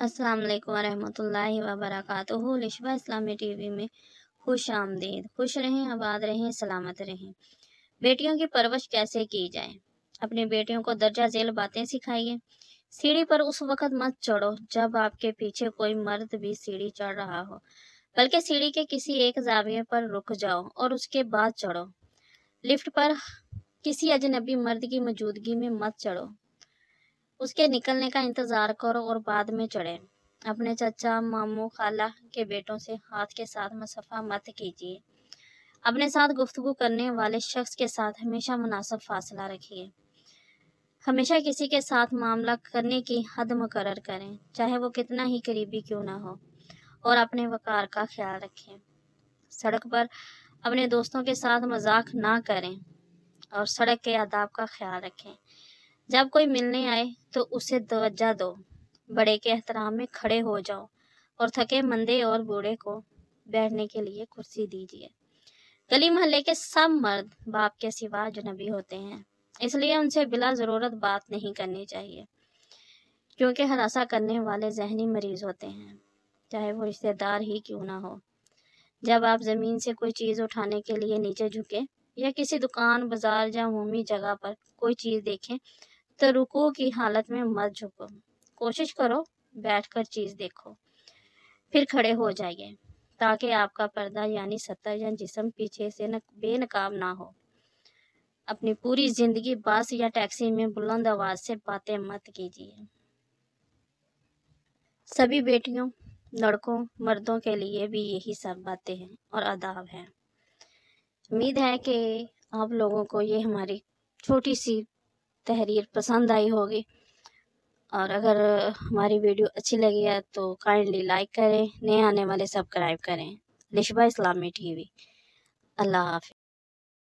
अस्सलाम वालेकुम वरहमतुल्लाहि वबरकातुहू। लिशबा इस्लामी टीवी में खुश आमदीद। खुश रहें, आबाद रहें, सलामत रहें। बेटियों की परवरिश कैसे की जाए? अपनी बेटियों को दर्जा झेल बातें सिखाइए। सीढ़ी पर उस वक्त मत चढ़ो जब आपके पीछे कोई मर्द भी सीढ़ी चढ़ रहा हो, बल्कि सीढ़ी के किसी एक जाविये पर रुक जाओ और उसके बाद चढ़ो। लिफ्ट पर किसी अजनबी मर्द की मौजूदगी में मत चढ़ो, उसके निकलने का इंतजार करो और बाद में चढ़े। अपने चचा, मामू, खाला के बेटों से हाथ के साथ मुसफा मत कीजिए। अपने साथ गुफ्तगू करने वाले शख्स के साथ हमेशा मुनासिब फासला रखिए। हमेशा किसी के साथ मामला करने की हद मुकर्रर करें, चाहे वो कितना ही करीबी क्यों ना हो, और अपने वकार का ख्याल रखें। सड़क पर अपने दोस्तों के साथ मजाक ना करें और सड़क के आदाब का ख्याल रखें। जब कोई मिलने आए तो उसे तवज्जो दो, बड़े के एहतराम में खड़े हो जाओ और थके मंदे और बूढ़े को बैठने के लिए कुर्सी दीजिए। गली मोहल्ले के सब मर्द बाप के सिवा अजनबी होते हैं, इसलिए उनसे बिला ज़रूरत बात नहीं करनी चाहिए, क्योंकि हरासा करने वाले जहनी मरीज होते हैं, चाहे वो रिश्तेदार ही क्यों ना हो। जब आप ज़मीन से कोई चीज़ उठाने के लिए नीचे झुके या किसी दुकान, बाजार या अमूमी जगह पर कोई चीज़ देखें तो रुकू की हालत में मत झुको। कोशिश करो बैठकर चीज़ देखो, फिर खड़े हो जाइए ताकि आपका पर्दा यानी सतर या जिस्म पीछे से बेनकाब ना हो। अपनी पूरी जिंदगी बस या टैक्सी में बुलंद आवाज से बातें मत कीजिए। सभी बेटियों, लड़कों, मर्दों के लिए भी यही सब बातें हैं और आदाब हैं। उम्मीद है कि आप लोगों को ये हमारी छोटी सी तहरीर पसंद आई होगी, और अगर हमारी वीडियो अच्छी लगी है तो काइंडली लाइक करें, नए आने वाले सब्सक्राइब करें। लिशबा इस्लामी टीवी। अल्लाह हाफ़िज़।